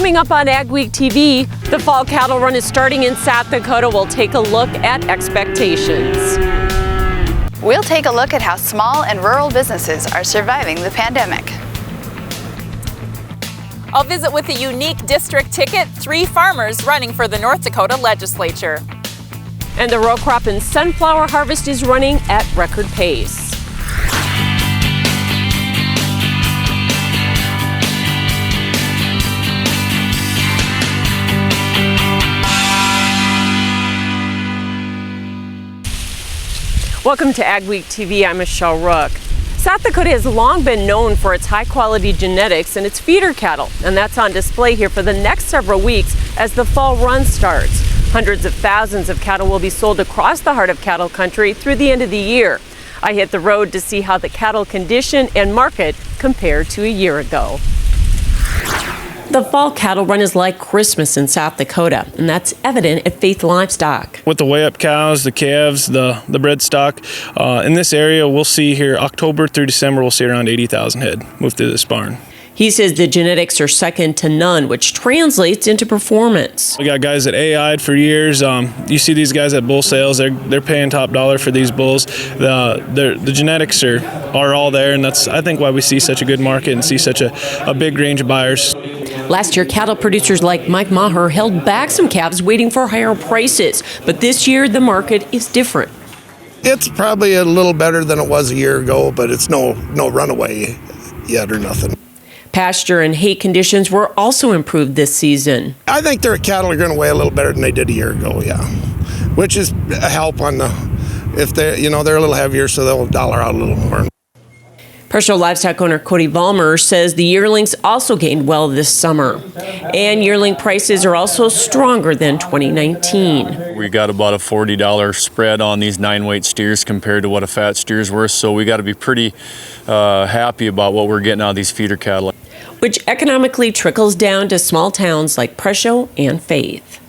Coming up on AgweekTV, the fall cattle run is starting in South Dakota. We'll take a look at expectations. We'll take a look at how small and rural businesses are surviving the pandemic. I'll visit with a unique district ticket, 3 farmers running for the North Dakota legislature. And the row crop and sunflower harvest is running at record pace. Welcome to AgweekTV. I'm Michelle Rook. South Dakota has long been known for its high-quality genetics and its feeder cattle, and that's on display here for the next several weeks as the fall run starts. Hundreds of thousands of cattle will be sold across the heart of cattle country through the end of the year. I hit the road to see how the cattle condition and market compare to a year ago. The fall cattle run is like Christmas in South Dakota, and that's evident at Faith Livestock. With the weigh-up cows, the calves, the bred stock, in this area we'll see here October through December we'll see around 80,000 head move through this barn. He says the genetics are second to none, which translates into performance. We got guys that AI'd for years. You see these guys at bull sales, they're paying top dollar for these bulls. The genetics are all there, and that's I think why we see such a good market and see such a big range of buyers. Last year, cattle producers like Mike Maher held back some calves waiting for higher prices, but this year the market is different. It's probably a little better than it was a year ago, but it's no runaway yet or nothing. Pasture and hay conditions were also improved this season. I think their cattle are going to weigh a little better than they did a year ago, yeah. Which is a help on if they're a little heavier, so they'll dollar out a little more. Personal livestock owner Cody Vollmer says the yearlings also gained well this summer. And yearling prices are also stronger than 2019. We got about a $40 spread on these 9-weight steers compared to what a fat steer's worth, so we got to be pretty happy about what we're getting out of these feeder cattle. Which economically trickles down to small towns like Presho and Faith.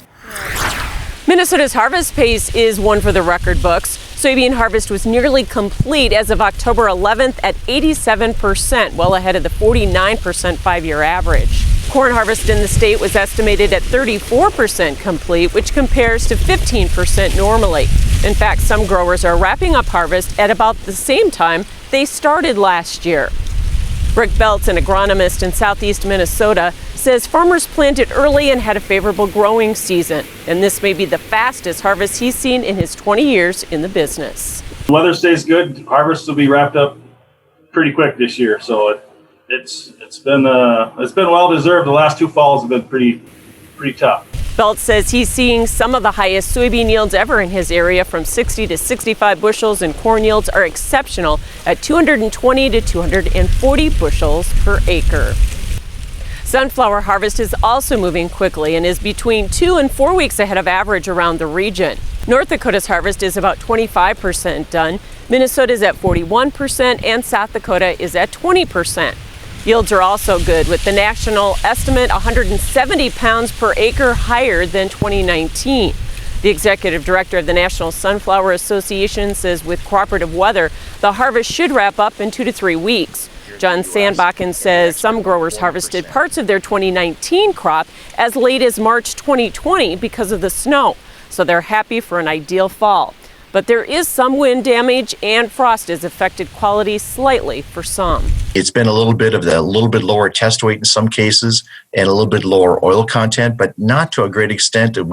Minnesota's harvest pace is one for the record books. Soybean harvest was nearly complete as of October 11th at 87%, well ahead of the 49% 5-year average. Corn harvest in the state was estimated at 34% complete, which compares to 15% normally. In fact, some growers are wrapping up harvest at about the same time they started last year. Rick Beltz, an agronomist in southeast Minnesota, says farmers planted early and had a favorable growing season, and this may be the fastest harvest he's seen in his 20 years in the business. The weather stays good, harvest will be wrapped up pretty quick this year, so it's been well deserved. The last 2 falls have been pretty tough. Beltz says he's seeing some of the highest soybean yields ever in his area, from 60 to 65 bushels, and corn yields are exceptional at 220 to 240 bushels per acre. Sunflower harvest is also moving quickly and is between 2 and 4 weeks ahead of average around the region. North Dakota's harvest is about 25% done, Minnesota's at 41%, and South Dakota is at 20%. Yields are also good, with the national estimate 170 pounds per acre higher than 2019. The executive director of the National Sunflower Association says with cooperative weather, the harvest should wrap up in 2 to 3 weeks. John Sandbakken says some growers harvested parts of their 2019 crop as late as March 2020 because of the snow, so they're happy for an ideal fall. But there is some wind damage, and frost has affected quality slightly for some. It's been a little bit lower test weight in some cases and a little bit lower oil content, but not to a great extent that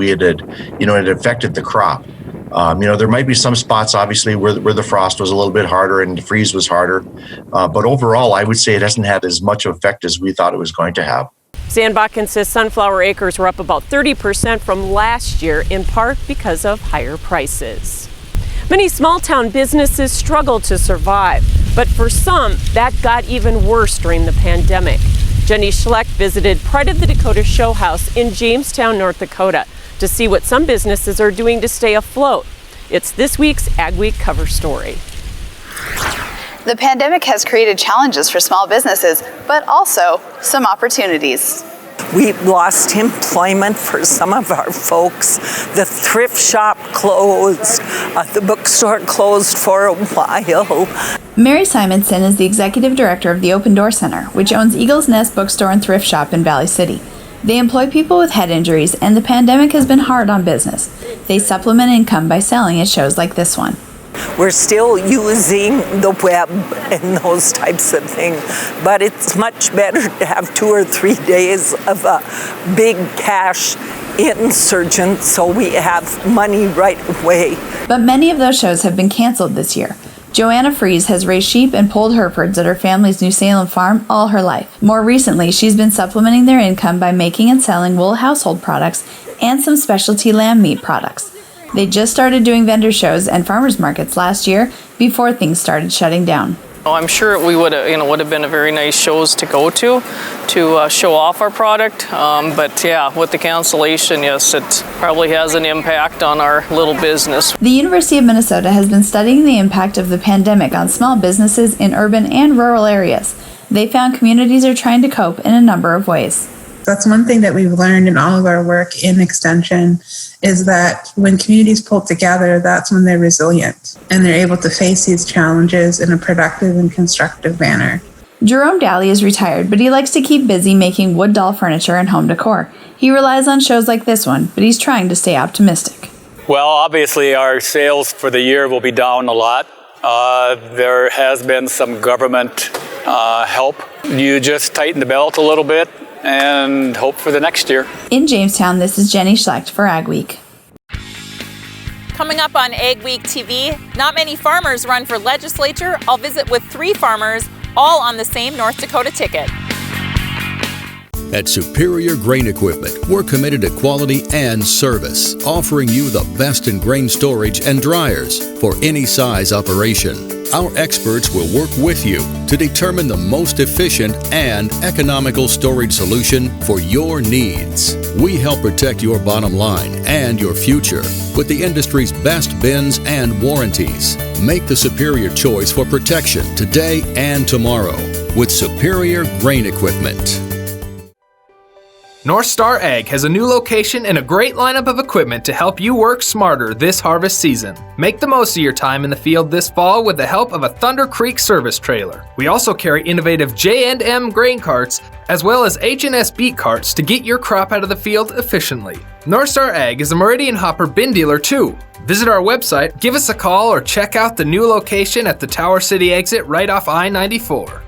it affected the crop. There might be some spots, obviously, where the frost was a little bit harder and the freeze was harder. But overall, I would say it hasn't had as much effect as we thought it was going to have. Sandbakken says sunflower acres were up about 30% from last year, in part because of higher prices. Many small-town businesses struggle to survive, but for some, that got even worse during the pandemic. Jenny Schleck visited Pride of the Dakota Show House in Jamestown, North Dakota, to see what some businesses are doing to stay afloat. It's this week's Agweek cover story. The pandemic has created challenges for small businesses, but also some opportunities. We lost employment for some of our folks. The thrift shop closed. The bookstore closed for a while. Mary Simonson is the executive director of the Open Door Center, which owns Eagle's Nest Bookstore and Thrift Shop in Valley City. They employ people with head injuries, and the pandemic has been hard on business. They supplement income by selling at shows like this one. We're still using the web and those types of things, but it's much better to have 2 or 3 days of a big cash insurgent so we have money right away. But many of those shows have been canceled this year. Joanna Fries has raised sheep and pulled Herefords at her family's New Salem farm all her life. More recently, she's been supplementing their income by making and selling wool household products and some specialty lamb meat products. They just started doing vendor shows and farmers markets last year before things started shutting down. I'm sure we would have been a very nice shows to go to show off our product. But yeah, with the cancellation, yes, it probably has an impact on our little business. The University of Minnesota has been studying the impact of the pandemic on small businesses in urban and rural areas. They found communities are trying to cope in a number of ways. That's one thing that we've learned in all of our work in Extension is that when communities pull together, that's when they're resilient and they're able to face these challenges in a productive and constructive manner. Jerome Daly is retired, but he likes to keep busy making wood doll furniture and home decor. He relies on shows like this one, but he's trying to stay optimistic. Well, obviously our sales for the year will be down a lot. There has been some government help. You just tighten the belt a little bit and hope for the next year. In Jamestown, this is Jenny Schlecht for Agweek. Coming up on Agweek TV, not many farmers run for legislature. I'll visit with 3 farmers, all on the same North Dakota ticket. At Superior Grain Equipment, we're committed to quality and service, offering you the best in grain storage and dryers for any size operation. Our experts will work with you to determine the most efficient and economical storage solution for your needs. We help protect your bottom line and your future with the industry's best bins and warranties. Make the superior choice for protection today and tomorrow with Superior Grain Equipment. North Star Ag has a new location and a great lineup of equipment to help you work smarter this harvest season. Make the most of your time in the field this fall with the help of a Thunder Creek service trailer. We also carry innovative J&M grain carts as well as H&S beet carts to get your crop out of the field efficiently. North Star Ag is a Meridian Hopper bin dealer too. Visit our website, give us a call, or check out the new location at the Tower City exit right off I-94.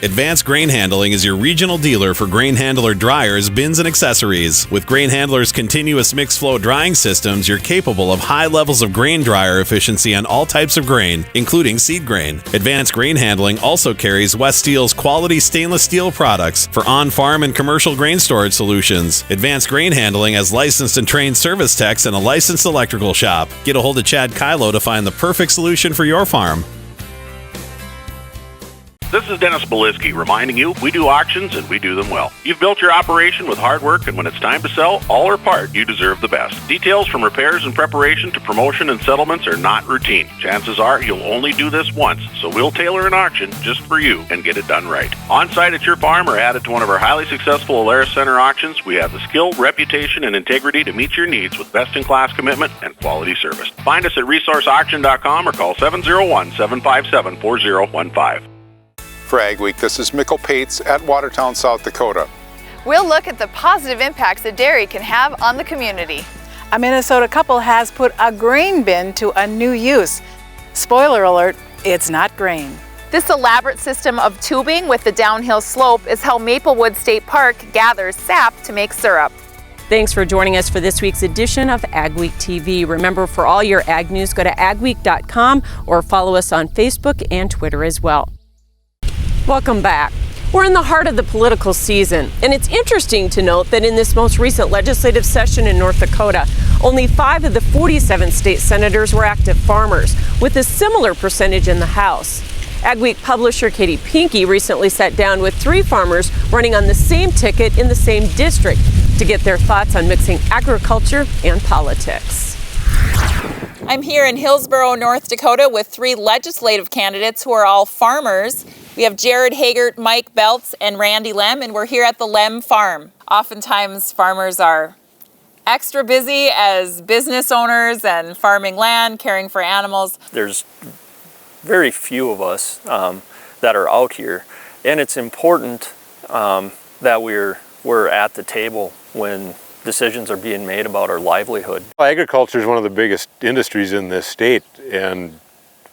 Advanced Grain Handling is your regional dealer for grain handler dryers, bins, and accessories. With Grain Handler's continuous mixed flow drying systems, you're capable of high levels of grain dryer efficiency on all types of grain, including seed grain. Advanced Grain Handling also carries West Steel's quality stainless steel products for on-farm and commercial grain storage solutions. Advanced Grain Handling has licensed and trained service techs and a licensed electrical shop. Get a hold of Chad Kylo to find the perfect solution for your farm. This is Dennis Belisky reminding you we do auctions and we do them well. You've built your operation with hard work, and when it's time to sell, all or part, you deserve the best. Details from repairs and preparation to promotion and settlements are not routine. Chances are you'll only do this once, so we'll tailor an auction just for you and get it done right. On-site at your farm or added to one of our highly successful Alaris Center auctions, we have the skill, reputation, and integrity to meet your needs with best-in-class commitment and quality service. Find us at resourceauction.com or call 701-757-4015. For Agweek, this is Mikkel Pates at Watertown, South Dakota. We'll look at the positive impacts that dairy can have on the community. A Minnesota couple has put a grain bin to a new use. Spoiler alert, it's not grain. This elaborate system of tubing with the downhill slope is how Maplewood State Park gathers sap to make syrup. Thanks for joining us for this week's edition of Agweek TV. Remember, for all your ag news, go to agweek.com or follow us on Facebook and Twitter as well. Welcome back. We're in the heart of the political season, and it's interesting to note that in this most recent legislative session in North Dakota, only 5 of the 47 state senators were active farmers, with a similar percentage in the House. Agweek publisher Katie Pinky recently sat down with 3 farmers running on the same ticket in the same district to get their thoughts on mixing agriculture and politics. I'm here in Hillsboro, North Dakota with 3 legislative candidates who are all farmers. We have Jared Hagert, Mike Beltz, and Randy Lem, and we're here at the Lem Farm. Oftentimes, farmers are extra busy as business owners and farming land, caring for animals. There's very few of us that are out here And it's important that we're at the table when decisions are being made about our livelihood. Agriculture is one of the biggest industries in this state, and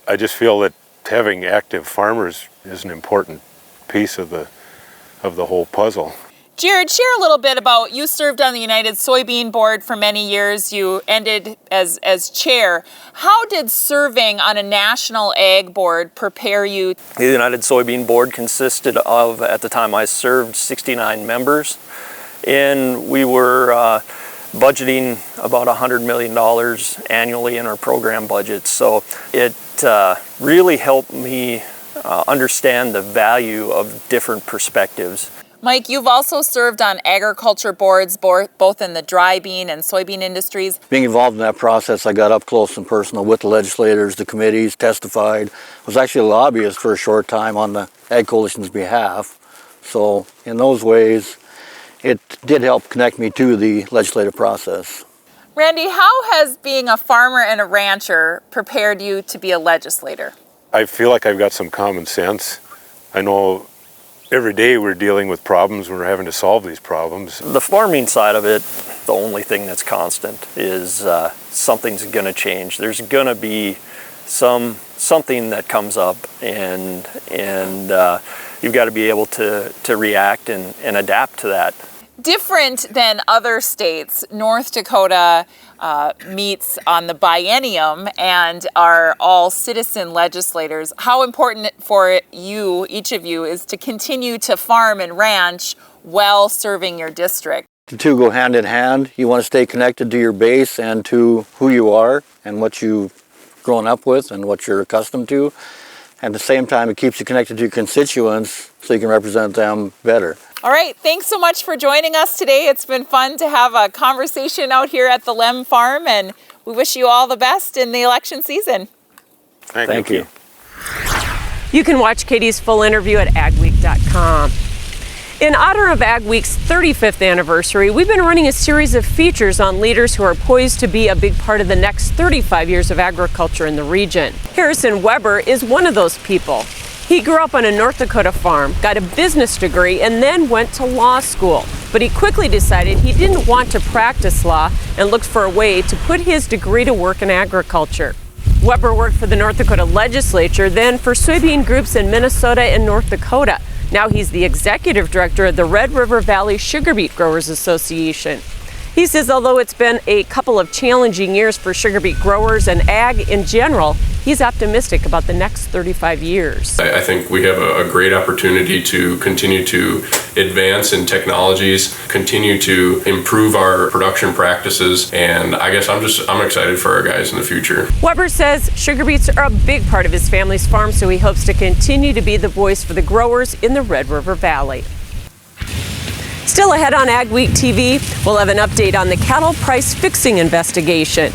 I just feel that having active farmers is an important piece of the whole puzzle. Jared, share a little bit about, you served on the United Soybean Board for many years. You ended as chair. How did serving on a national ag board prepare you? The United Soybean Board consisted of, at the time I served, 69 members. And we were budgeting about $100 million annually in our program budget. So it really helped me understand the value of different perspectives. Mike, you've also served on agriculture boards, both in the dry bean and soybean industries. Being involved in that process, I got up close and personal with the legislators, the committees, testified. I was actually a lobbyist for a short time on the Ag Coalition's behalf. So in those ways, it did help connect me to the legislative process. Randy, how has being a farmer and a rancher prepared you to be a legislator? I feel like I've got some common sense. I know every day we're dealing with problems, we're having to solve these problems. The farming side of it, the only thing that's constant is something's going to change. There's going to be something that comes up, and you've got to be able to react and adapt to that. Different than other states, North Dakota meets on the biennium and are all citizen legislators. How important for you, each of you, is to continue to farm and ranch while serving your district? The two go hand in hand. You want to stay connected to your base and to who you are and what you've grown up with and what you're accustomed to. At the same time, it keeps you connected to your constituents so you can represent them better. All right, thanks so much for joining us today. It's been fun to have a conversation out here at the Lem Farm, and we wish you all the best in the election season. Thank you. You can watch Katie's full interview at Agweek.com. In honor of Agweek's 35th anniversary, we've been running a series of features on leaders who are poised to be a big part of the next 35 years of agriculture in the region. Harrison Weber is one of those people. He grew up on a North Dakota farm, got a business degree, and then went to law school. But he quickly decided he didn't want to practice law and looked for a way to put his degree to work in agriculture. Weber worked for the North Dakota legislature, then for soybean groups in Minnesota and North Dakota. Now he's the executive director of the Red River Valley Sugar Beet Growers Association. He says although it's been a couple of challenging years for sugar beet growers and ag in general, he's optimistic about the next 35 years. I think we have a great opportunity to continue to advance in technologies, continue to improve our production practices, and I guess I'm excited for our guys in the future. Weber says sugar beets are a big part of his family's farm, so he hopes to continue to be the voice for the growers in the Red River Valley. Still ahead on AgweekTV, we'll have an update on the cattle price fixing investigation.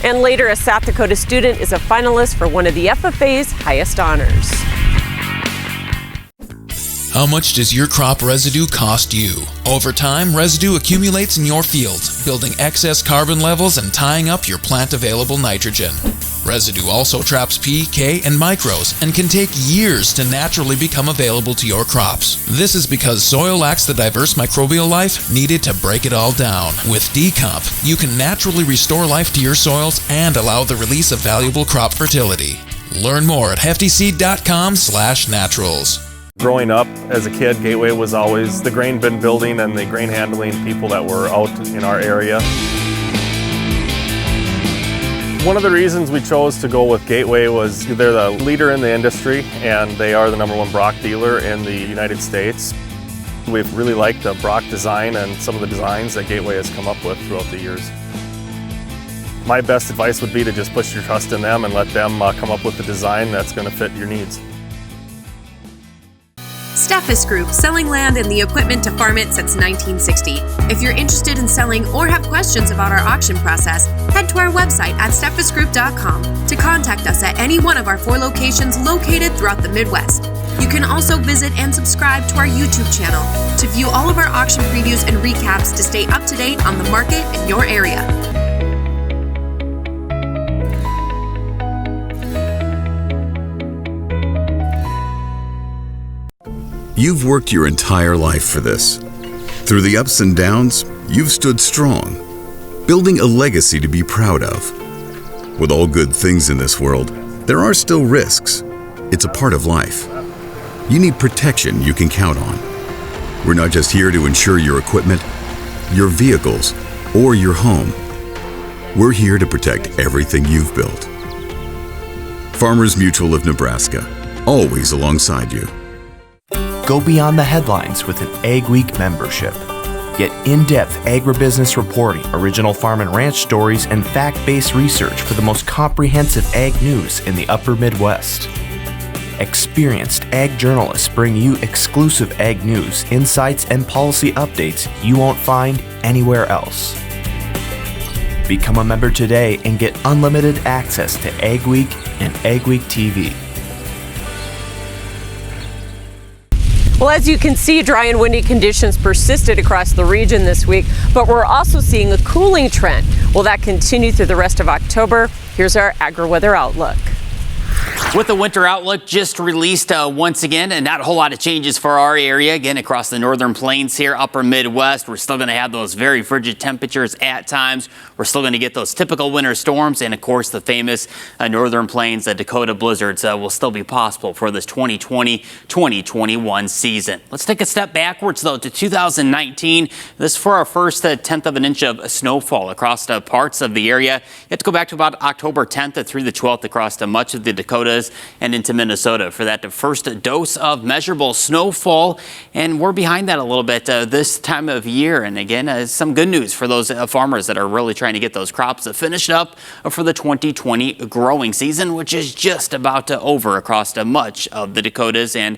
And later, a South Dakota student is a finalist for one of the FFA's highest honors. How much does your crop residue cost you? Over time, residue accumulates in your fields, building excess carbon levels and tying up your plant-available nitrogen. Residue also traps P, K, and micros and can take years to naturally become available to your crops. This is because soil lacks the diverse microbial life needed to break it all down. With Decomp, you can naturally restore life to your soils and allow the release of valuable crop fertility. Learn more at heftyseed.com/naturals. Growing up as a kid, Gateway was always the grain bin building and the grain handling people that were out in our area. One of the reasons we chose to go with Gateway was they're the leader in the industry and they are the #1 Brock dealer in the United States. We've really liked the Brock design and some of the designs that Gateway has come up with throughout the years. My best advice would be to just put your trust in them and let them come up with the design that's going to fit your needs. Steffes Group, selling land and the equipment to farm it since 1960. If you're interested in selling or have questions about our auction process, head to our website at steffesgroup.com to contact us at any one of our 4 locations located throughout the Midwest. You can also visit and subscribe to our YouTube channel to view all of our auction previews and recaps to stay up to date on the market in your area. You've worked your entire life for this. Through the ups and downs, you've stood strong, building a legacy to be proud of. With all good things in this world, there are still risks. It's a part of life. You need protection you can count on. We're not just here to insure your equipment, your vehicles, or your home. We're here to protect everything you've built. Farmers Mutual of Nebraska, always alongside you. Go beyond the headlines with an Agweek membership. Get in-depth agribusiness reporting, original farm and ranch stories, and fact-based research for the most comprehensive ag news in the upper Midwest. Experienced ag journalists bring you exclusive ag news, insights, and policy updates you won't find anywhere else. Become a member today and get unlimited access to Agweek and AgweekTV. Well, as you can see, dry and windy conditions persisted across the region this week, but we're also seeing a cooling trend. Will that continue through the rest of October? Here's our agri-weather outlook. With the winter outlook just released once again, and not a whole lot of changes for our area. Again, across the northern plains here, upper Midwest, we're still going to have those very frigid temperatures at times. We're still going to get those typical winter storms, and of course the famous northern plains Dakota blizzards will still be possible for this 2020-2021 season. Let's take a step backwards though to 2019. This is for our first 1/10 of an inch of snowfall across parts of the area. You have to go back to about October 10th through the 12th across much of the Dakotas and into Minnesota for that first dose of measurable snowfall, and we're behind that a little bit this time of year. And again, some good news for those farmers that are really trying to get those crops finished up for the 2020 growing season, which is just about over across much of the Dakotas and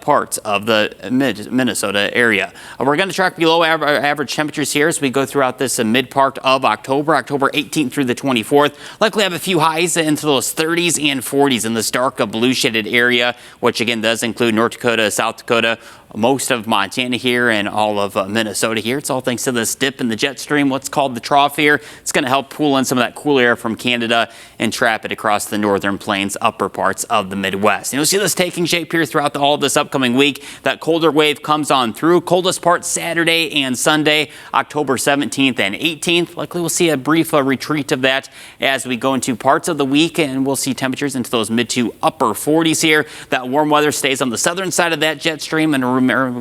parts of the Minnesota area. We're going to track below average temperatures here as we go throughout this mid part of October 18th through the 24th. Likely have a few highs into those 30s and 40s in this dark blue shaded area, which again does include North Dakota, South Dakota, most of Montana here, and all of Minnesota here. It's all thanks to this dip in the jet stream, what's called the trough here. It's going to help pull in some of that cool air from Canada and trap it across the northern plains, upper parts of the Midwest. And you'll see this taking shape here throughout all this upcoming week. That colder wave comes on through. Coldest part Saturday and Sunday, October 17th and 18th. Likely we'll see a brief retreat of that as we go into parts of the week, and we'll see temperatures into those mid to upper 40s here. That warm weather stays on the southern side of that jet stream, and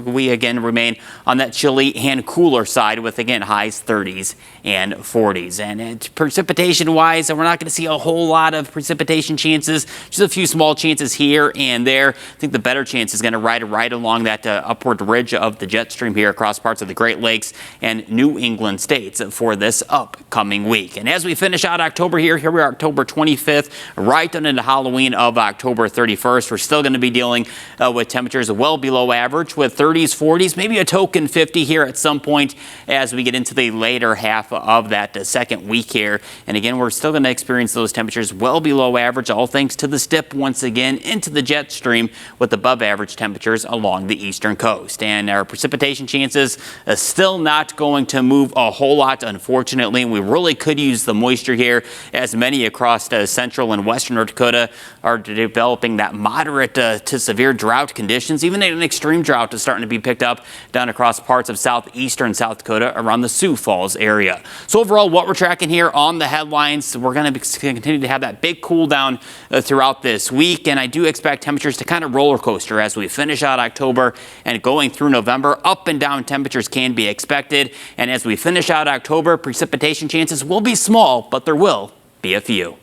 we again remain on that chilly and cooler side with again highs 30s and 40s. And precipitation wise, we're not going to see a whole lot of precipitation chances, just a few small chances here and there. I think the better chance is going to ride right along that upward ridge of the jet stream here across parts of the Great Lakes and New England states for this upcoming week. And as we finish out October here we are October 25th, right on into Halloween of October 31st. We're still going to be dealing with temperatures well below average with 30s, 40s, maybe a token 50 here at some point as we get into the later half of that second week here. And again, we're still going to experience those temperatures well below average, all thanks to this dip once again into the jet stream with above average temperatures along the eastern coast. And our precipitation chances still not going to move a whole lot, unfortunately. And we really could use the moisture here, as many across central and western North Dakota are developing that moderate to severe drought conditions. Even an extreme drought is starting to be picked up down across parts of southeastern South Dakota around the Sioux Falls area. So overall, what we're tracking here on the headlines, we're going to continue to have that big cool down throughout this week. And I do expect temperatures to kind of roller coaster as we finish out October and going through November. Up and down temperatures can be expected. And as we finish out October, precipitation chances will be small, but there will be a few.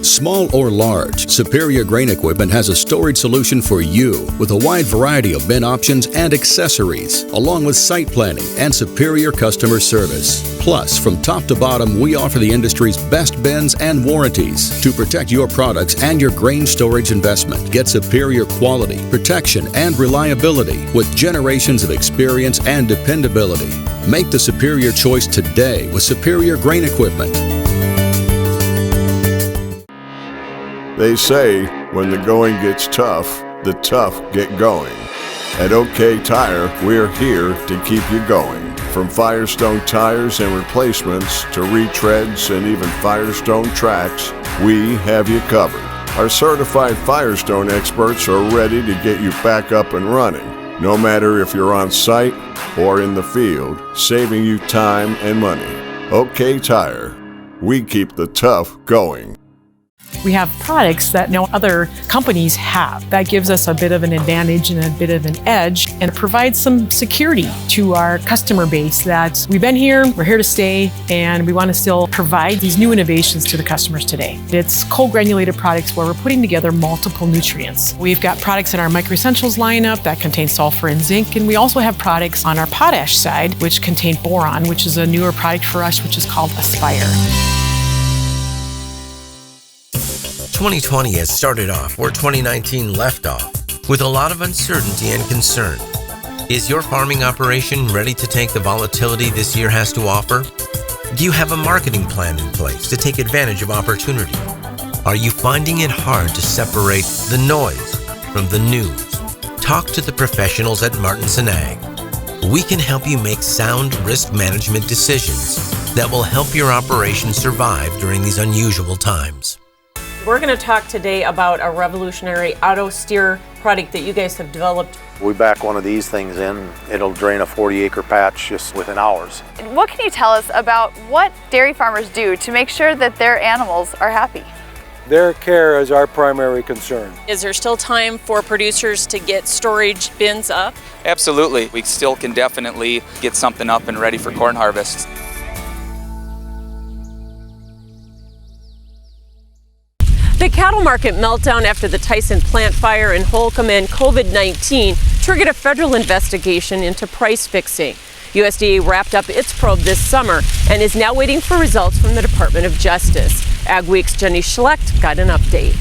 Small or large, Superior Grain Equipment has a storage solution for you with a wide variety of bin options and accessories, along with site planning and superior customer service. Plus, from top to bottom, we offer the industry's best bins and warranties to protect your products and your grain storage investment. Get superior quality, protection, and reliability with generations of experience and dependability. Make the superior choice today with Superior Grain Equipment. They say when the going gets tough, the tough get going. At OK Tire, we're here to keep you going. From Firestone tires and replacements to retreads and even Firestone tracks, we have you covered. Our certified Firestone experts are ready to get you back up and running. No matter if you're on site or in the field, saving you time and money. OK Tire. We keep the tough going. We have products that no other companies have. That gives us a bit of an advantage and a bit of an edge, and it provides some security to our customer base that we've been here, we're here to stay, and we want to still provide these new innovations to the customers today. It's co-granulated products where we're putting together multiple nutrients. We've got products in our Micro Essentials lineup that contain sulfur and zinc, and we also have products on our potash side which contain boron, which is a newer product for us, which is called Aspire. 2020 has started off where 2019 left off, with a lot of uncertainty and concern. Is your farming operation ready to take the volatility this year has to offer? Do you have a marketing plan in place to take advantage of opportunity? Are you finding it hard to separate the noise from the news? Talk to the professionals at Martinson Ag. We can help you make sound risk management decisions that will help your operation survive during these unusual times. We're going to talk today about a revolutionary auto steer product that you guys have developed. We back one of these things in, it'll drain a 40-acre patch just within hours. What can you tell us about what dairy farmers do to make sure that their animals are happy? Their care is our primary concern. Is there still time for producers to get storage bins up? Absolutely. We still can definitely get something up and ready for corn harvest. The cattle market meltdown after the Tyson plant fire in Holcomb and COVID-19 triggered a federal investigation into price fixing. USDA wrapped up its probe this summer and is now waiting for results from the Department of Justice. Agweek's Jenny Schlecht got an update.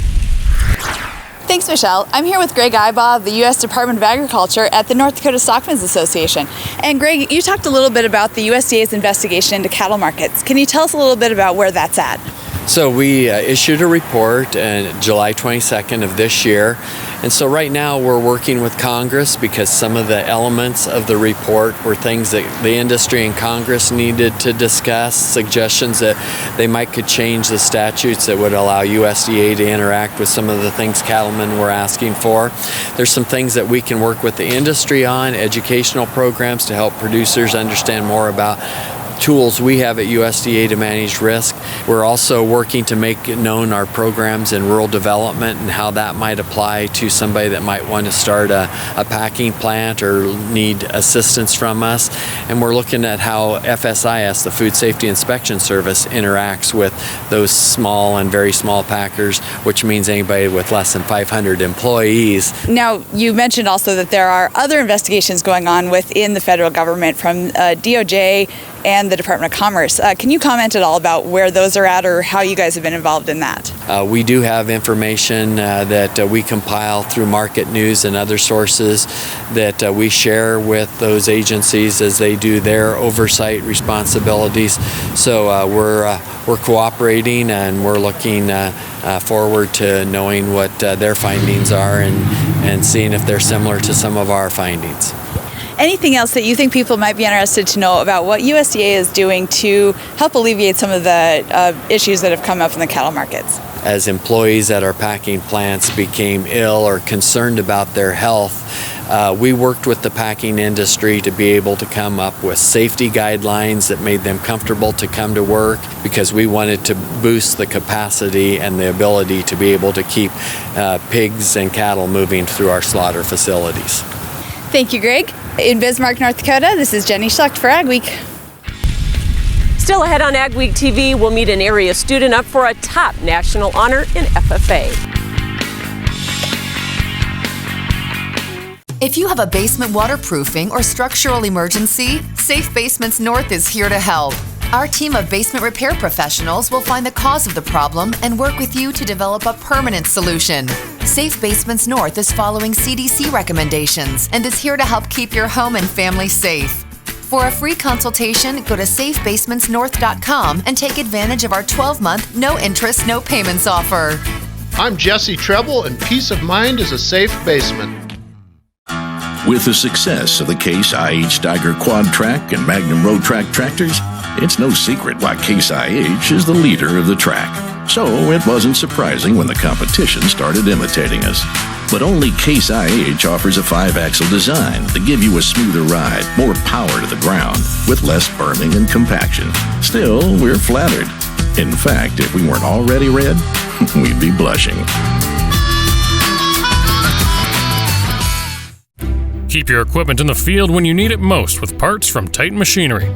Thanks, Michelle. I'm here with Greg Ibaugh of the U.S. Department of Agriculture at the North Dakota Stockmen's Association. And Greg, you talked a little bit about the USDA's investigation into cattle markets. Can you tell us a little bit about where that's at? So we issued a report on July 22nd of this year. And so right now we're working with Congress because some of the elements of the report were things that the industry and Congress needed to discuss, suggestions that they might could change the statutes that would allow USDA to interact with some of the things cattlemen were asking for. There's some things that we can work with the industry on, educational programs to help producers understand more about tools we have at USDA to manage risk. We're also working to make known our programs in rural development and how that might apply to somebody that might want to start a packing plant or need assistance from us. And we're looking at how FSIS, the Food Safety Inspection Service, interacts with those small and very small packers, which means anybody with less than 500 employees. Now, you mentioned also that there are other investigations going on within the federal government from DOJ and the Department of Commerce. Can you comment at all about where those are at or how you guys have been involved in that? We do have information that we compile through market news and other sources that we share with those agencies as they do their oversight responsibilities. So we're cooperating and we're looking forward to knowing what their findings are and seeing if they're similar to some of our findings. Anything else that you think people might be interested to know about what USDA is doing to help alleviate some of the issues that have come up in the cattle markets? As employees at our packing plants became ill or concerned about their health, we worked with the packing industry to be able to come up with safety guidelines that made them comfortable to come to work because we wanted to boost the capacity and the ability to be able to keep pigs and cattle moving through our slaughter facilities. Thank you, Greg. In Bismarck, North Dakota, this is Jenny Schlecht for Agweek. Still ahead on AgweekTV, we'll meet an area student up for a top national honor in FFA. If you have a basement waterproofing or structural emergency, Safe Basements North is here to help. Our team of basement repair professionals will find the cause of the problem and work with you to develop a permanent solution. Safe Basements North is following CDC recommendations and is here to help keep your home and family safe. For a free consultation, go to safebasementsnorth.com and take advantage of our 12-month, no interest, no payments offer. I'm Jesse Treble, and peace of mind is a safe basement. With the success of the Case IH Steiger Quad Track and Magnum Road Track tractors, it's no secret why Case IH is the leader of the track. So it wasn't surprising when the competition started imitating us. But only Case IH offers a 5-axle design to give you a smoother ride, more power to the ground, with less berming and compaction. Still, we're flattered. In fact, if we weren't already red, we'd be blushing. Keep your equipment in the field when you need it most with parts from Titan Machinery.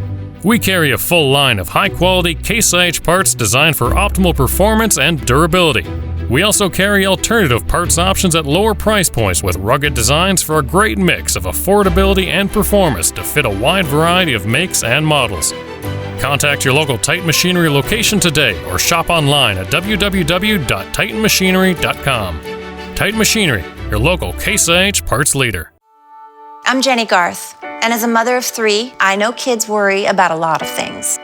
We carry a full line of high-quality Case IH parts designed for optimal performance and durability. We also carry alternative parts options at lower price points with rugged designs for a great mix of affordability and performance to fit a wide variety of makes and models. Contact your local Titan Machinery location today or shop online at www.titanmachinery.com. Titan Machinery, your local Case IH parts leader. I'm Jenny Garth, and as a mother of 3, I know kids worry about a lot of things.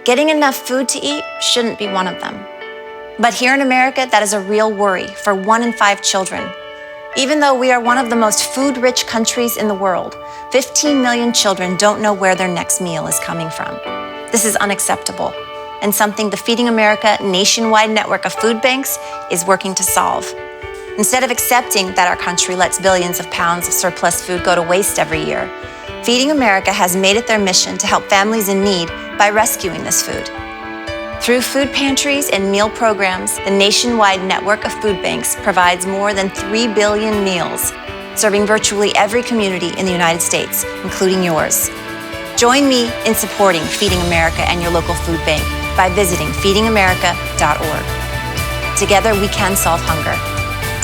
Getting enough food to eat shouldn't be one of them. But here in America, that is a real worry for 1 in 5 children. Even though we are one of the most food-rich countries in the world, 15 million children don't know where their next meal is coming from. This is unacceptable, and something the Feeding America nationwide network of food banks is working to solve. Instead of accepting that our country lets billions of pounds of surplus food go to waste every year, Feeding America has made it their mission to help families in need by rescuing this food. Through food pantries and meal programs, the nationwide network of food banks provides more than 3 billion meals, serving virtually every community in the United States, including yours. Join me in supporting Feeding America and your local food bank by visiting feedingamerica.org. Together we can solve hunger.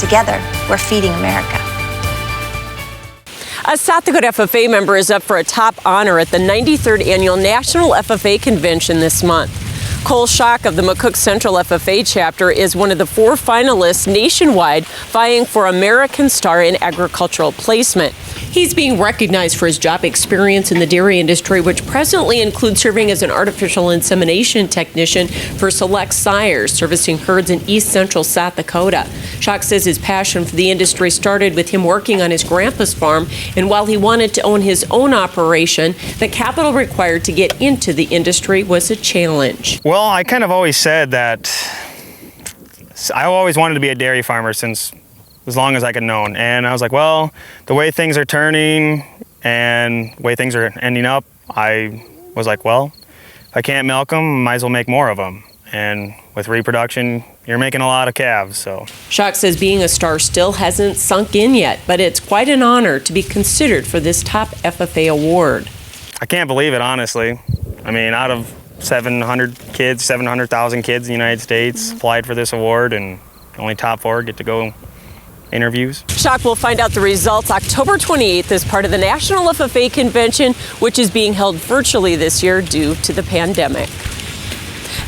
Together, we're Feeding America. A South Dakota FFA member is up for a top honor at the 93rd Annual National FFA Convention this month. Cole Schock of the McCook Central FFA chapter is one of the 4 finalists nationwide vying for American Star in Agricultural Placement. He's being recognized for his job experience in the dairy industry, which presently includes serving as an artificial insemination technician for Select Sires, servicing herds in east central South Dakota. Schock says his passion for the industry started with him working on his grandpa's farm, and while he wanted to own his own operation, the capital required to get into the industry was a challenge. Well, I kind of always said that I always wanted to be a dairy farmer since as long as I could known. And I was like, well, the way things are turning and the way things are ending up, I was like, well, if I can't milk them, might as well make more of them. And with reproduction, you're making a lot of calves, so. Schock says being a star still hasn't sunk in yet, but it's quite an honor to be considered for this top FFA award. I can't believe it, honestly. I mean, out of 700,000 kids in the United States applied for this award, and only top 4 get to go interviews. Schock will find out the results October 28th as part of the National FFA Convention, which is being held virtually this year due to the pandemic.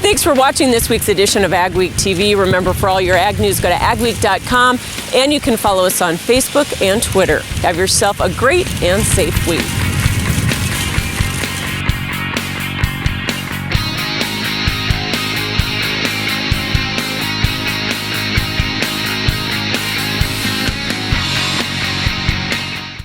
Thanks for watching this week's edition of AgweekTV. Remember, for all your ag news, go to agweek.com, and you can follow us on Facebook and Twitter. Have yourself a great and safe week.